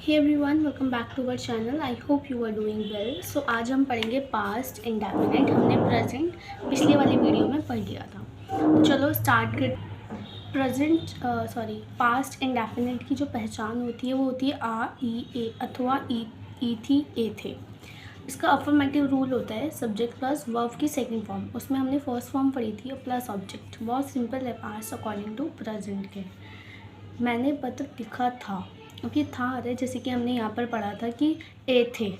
Hey everyone, welcome back to our channel. I hope you are doing well. So आज हम पढ़ेंगे past indefinite. हमने present पिछले वाली वीडियो में पढ़ लिया था, तो चलो स्टार्ट कर। पास्ट इंडेफिनिट की जो पहचान होती है वो होती है आ, ई, ए अथवा ई थी, ए थे। इसका अफर्मेटिव रूल होता है सब्जेक्ट प्लस वर्ब की सेकंड फॉर्म। उसमें हमने फर्स्ट फॉर्म पढ़ी थी और प्लस ऑब्जेक्ट। बहुत सिंपल है पास्ट अकॉर्डिंग टू प्रेजेंट के। मैंने पत्र लिखा था, क्योंकि था आ रहा है, जैसे कि हमने यहाँ पर पढ़ा था कि ए थे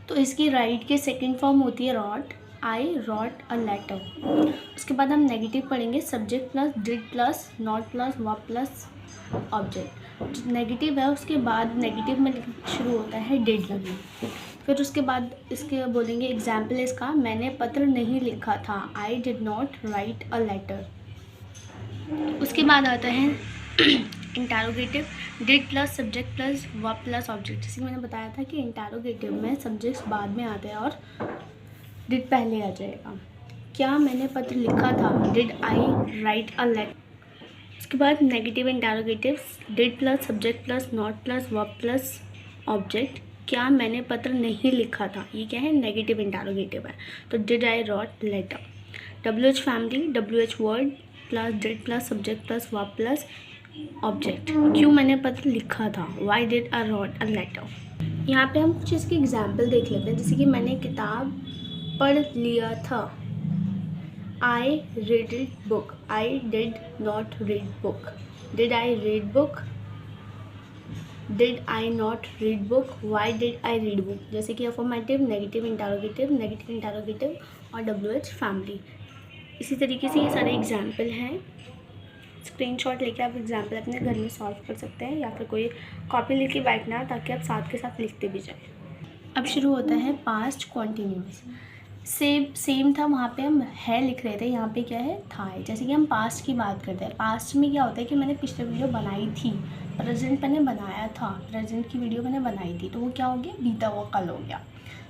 तो इसकी राइट के सेकंड फॉर्म होती है wrote. I wrote a letter. उसके बाद हम नेगेटिव पढ़ेंगे subject plus did plus not plus verb plus object. Negative है उसके बाद नेगेटिव में शुरू होता है डिड लगना। फिर उसके बाद इसके बोलेंगे एग्जाम्पल इसका, मैंने पत्र नहीं लिखा था। I did not write a letter. उसके बाद आता है interrogative did plus subject plus verb plus object. जैसे कि मैंने बताया था कि इंटरोगेटिव में सब्जेक्ट्स बाद में आते हैं और डिड पहले आ जाएगा। क्या मैंने पत्र लिखा था, did I write a letter. उसके बाद negative interrogative did plus subject plus not plus verb plus object. क्या मैंने पत्र नहीं लिखा था, ये क्या है, नेगेटिव इंटरोगेटिव है, तो did I wrote letter. WH family WH word plus did plus subject plus verb plus object. क्यों मैंने पत्र लिखा था, why did I wrote a letter. यहाँ पे हम कुछ इसके एग्जाम्पल देख लेते हैं। जैसे कि मैंने किताब पढ़ लिया था। I read book. I did not read book. Did I read book. Did I not read book. Y did I read book. जैसे कि अफर्मेटिव नेगेटिव इंटरोगेटिव और WH फैमिली। इसी तरीके से ये सारे एग्जाम्पल हैं। स्क्रीनशॉट लेके आप एग्जाम्पल अपने घर में सॉल्व कर सकते हैं, या फिर कोई कॉपी लेके बैठना ताकि आप साथ के साथ लिखते भी जाएं। अब शुरू होता है पास्ट कॉन्टिन्यूस। सेम था, वहाँ पे हम है लिख रहे थे, यहाँ पे क्या है, था है। जैसे कि हम पास्ट की बात करते हैं, पास्ट में क्या होता है कि मैंने पिछले वीडियो बनाई थी, प्रेजेंट मैंने बनाया था, प्रेजेंट की वीडियो मैंने बनाई थी, तो वो क्या हो गया, बीता हुआ कल हो गया।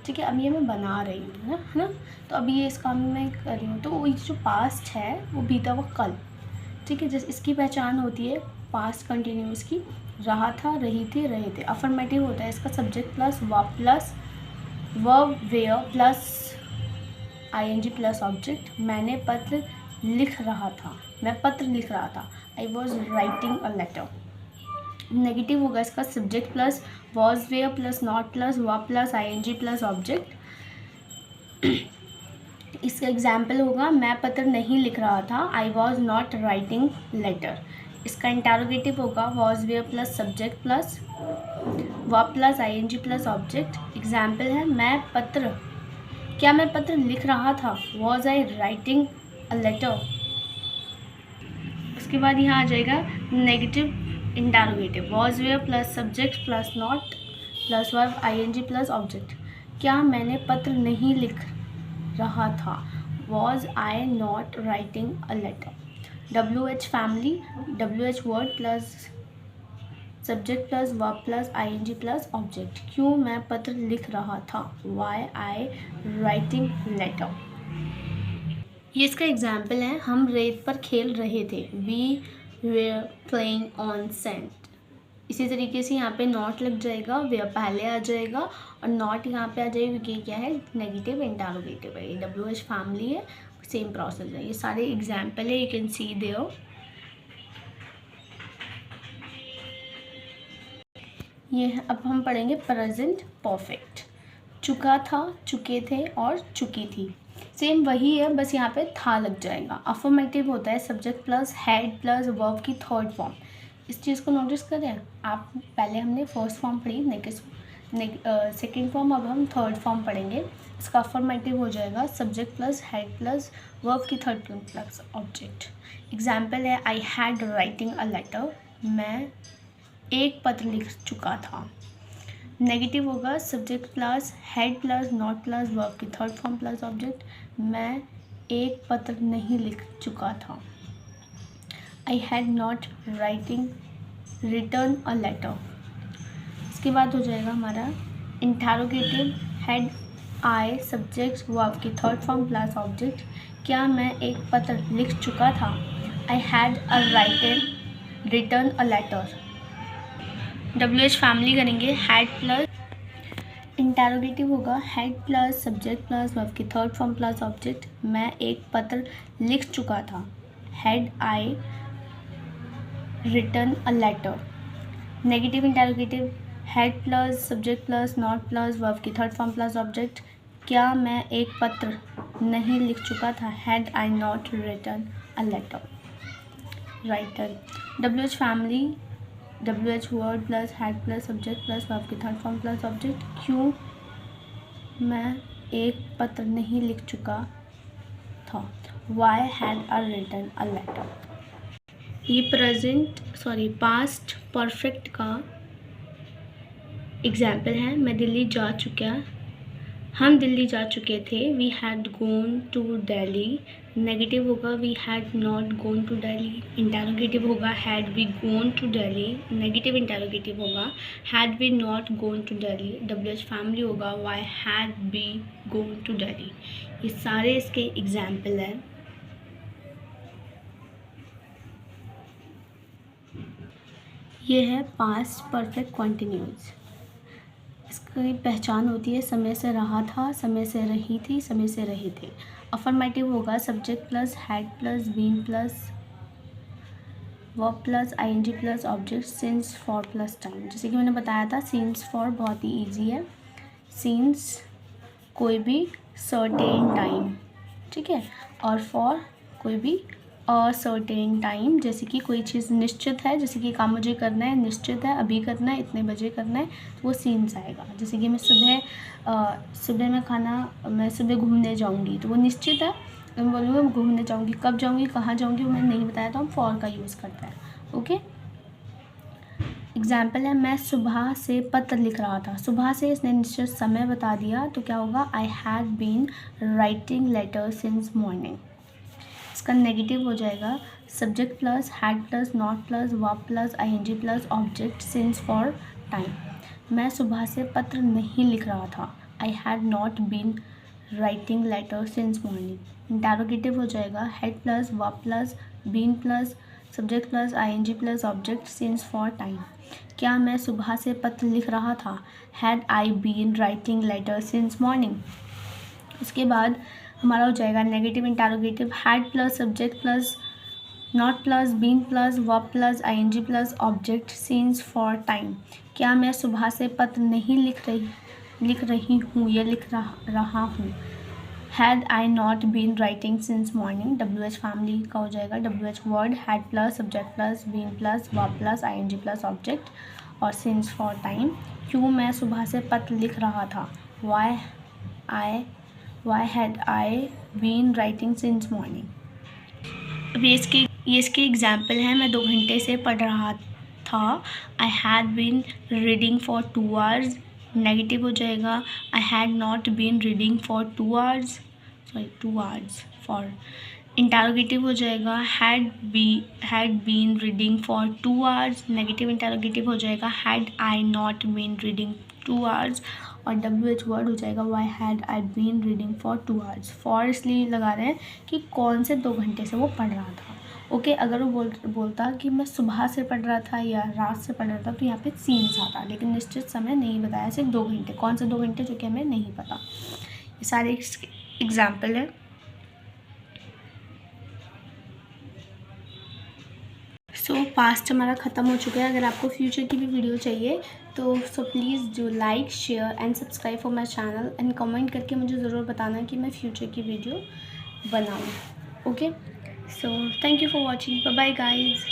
ठीक है, अब ये मैं बना रही हूँ है ना, तो अभी ये इस काम में मैं कर रही हूँ, तो वो जो पास्ट है वो बीता हुआ कल। ठीक है, जैसे इसकी पहचान होती है पास्ट कंटिन्यूस की, रहा था, रही थी, रहे थे। अफर्मेटिव होता है इसका सब्जेक्ट प्लस वर्ब वेयर प्लस ING प्लस ऑब्जेक्ट। मैंने पत्र लिख रहा था, मैं पत्र लिख रहा था, I was writing a letter. Negative होगा इसका subject plus was were plus not plus verb plus ING plus object. इसका एग्जाम्पल होगा, मैं पत्र नहीं लिख रहा था, I was not writing letter. इसका इंटरोगेटिव होगा was were plus subject plus verb plus ING plus object. Example है, क्या मैं पत्र लिख रहा था, was I writing a letter. उसके बाद यहाँ आ जाएगा negative interrogative, was were plus subject plus not plus verb ING plus object. क्या मैंने पत्र नहीं लिख रहा था, was I not writing a letter. WH family WH word plus subject plus verb plus ING plus object. क्यों मैं पत्र लिख रहा था, वाई आई राइटिंग लेटर। ये इसका एग्जाम्पल है, हम रेत पर खेल रहे थे, we were playing on sand. इसी तरीके से यहाँ पे नॉट लग जाएगा, वेयर पहले आ जाएगा और नॉट यहाँ पे आ जाएगा, क्योंकि क्या है, नेगेटिव इंटरोगेटिव है। ये WH फैमिली है, सेम प्रोसेस है। ये सारे एग्जाम्पल है, यू कैन सी देयर। ये अब हम पढ़ेंगे प्रेजेंट परफेक्ट। चुका था, चुके थे और चुकी थी, सेम वही है, बस यहाँ पे था लग जाएगा। अफर्मेटिव होता है subject plus had plus verb की थर्ड फॉर्म। इस चीज़ को नोटिस करें आप, पहले हमने फर्स्ट फॉर्म पढ़ी, सेकेंड फॉर्म, अब हम थर्ड फॉर्म पढ़ेंगे। इसका अफर्मेटिव हो जाएगा subject plus had plus verb की third form plus object. Example है, I had writing a letter. मैं एक पत्र लिख चुका था। नेगेटिव होगा subject plus had plus not plus verb की थर्ड फॉर्म प्लस ऑब्जेक्ट। मैं एक पत्र नहीं लिख चुका था, I had not written a letter. इसके बाद हो जाएगा हमारा interrogative, had I subject verb की थर्ड फॉर्म प्लस ऑब्जेक्ट। क्या मैं एक पत्र लिख चुका था, I had written a letter. WH family करेंगे, हैड प्लस इंटेरोगेटिव होगा, had plus subject plus verb की थर्ड फॉर्म प्लस ऑब्जेक्ट। मैं एक पत्र लिख चुका था, had I written a letter. Negative interrogative, had plus subject plus not plus verb की थर्ड फॉर्म प्लस ऑब्जेक्ट। क्या मैं एक पत्र नहीं लिख चुका था, had I not written a letter. Writer. WH family, WH word plus had plus subject plus verb की थर्ड फॉर्म प्लस ऑब्जेक्ट। क्यों मैं एक पत्र नहीं लिख चुका था, why had I written a letter. ये पास्ट परफेक्ट का एग्जाम्पल है। मैं दिल्ली जा चुका, हम दिल्ली जा चुके थे, we had gone to Delhi. Negative होगा we had not gone to Delhi. Interrogative होगा had we gone to Delhi. Negative interrogative होगा had we not gone to Delhi. WH family होगा why had we gone to Delhi. ये सारे इसके एग्जाम्पल हैं। ये है पास्ट परफेक्ट कॉन्टिन्यूस। इसकी पहचान होती है समय से रहा था, समय से रही थी, समय से रहे थे। अफर्मेटिव होगा subject plus had plus been plus verb plus ING plus object since for plus time. जैसे कि मैंने बताया था सिंस फॉर बहुत ही ईजी है। सिंस कोई भी सर्टेन टाइम, ठीक है, और फॉर कोई भी सर्टेन टाइम, जैसे कि कोई चीज़ निश्चित है, जैसे कि काम मुझे करना है, निश्चित है, अभी करना है, इतने बजे करना है, तो वो सीन्स आएगा। जैसे कि मैं सुबह मैं सुबह घूमने जाऊंगी, तो वो निश्चित है, तो मैं बोलूँगी मैं घूमने जाऊंगी, कब जाऊंगी, कहाँ जाऊंगी, वो मैंने नहीं बताया, तो हम फॉर का यूज़ करते हैं। ओके, एग्जाम्पल है मैं सुबह से पत्र लिख रहा था। सुबह से इसने निश्चित समय बता दिया, तो क्या होगा, I had been writing letter since morning. इसका नेगेटिव हो जाएगा subject plus had plus not plus verb plus ING plus object since for time. मैं सुबह से पत्र नहीं लिख रहा था, I had not been writing letter since morning. Interrogative हो जाएगा had plus verb plus been plus subject plus ING plus object since for time. क्या मैं सुबह से पत्र लिख रहा था, had I been writing letter since morning. उसके बाद हमारा हो जाएगा negative interrogative had plus subject plus not plus been plus verb plus ING plus object since for time. क्या मैं सुबह से पत्र नहीं लिख रही हूँ या लिख रहा हूँ, had I not been writing since morning. WH family का हो जाएगा WH word had plus subject plus been plus verb plus ING plus object और सिंस फॉर टाइम। क्यों मैं सुबह से पत्र लिख रहा था, why had I been writing since morning. अब ये इसके एग्जाम्पल हैं। मैं 2 घंटे से पढ़ रहा था, I had been reading for 2 hours. Negative हो जाएगा I had not been reading for 2 hours for. Interrogative हो जाएगा had been reading for 2 hours. Negative interrogative हो जाएगा had I not been reading 2 hours. और WH वर्ड हो जाएगा why had I been reading for 2 hours. For इसलिए लगा रहे हैं कि कौन से 2 घंटे से वो पढ़ रहा था। ओके, अगर वो बोलता कि मैं सुबह से पढ़ रहा था या रात से पढ़ रहा था, तो यहाँ पे सीन्स आता, लेकिन निश्चित समय नहीं बताया, सिर्फ 2 घंटे। कौन से 2 घंटे, जो कि हमें नहीं पता। ये सारे एग्जाम्पल है। पास्ट हमारा ख़त्म हो चुका है। अगर आपको फ्यूचर की भी वीडियो चाहिए तो please do like share and subscribe for my channel and comment करके मुझे ज़रूर बताना कि मैं फ्यूचर की वीडियो बनाऊँ। Okay, so thank you for watching, bye bye guys.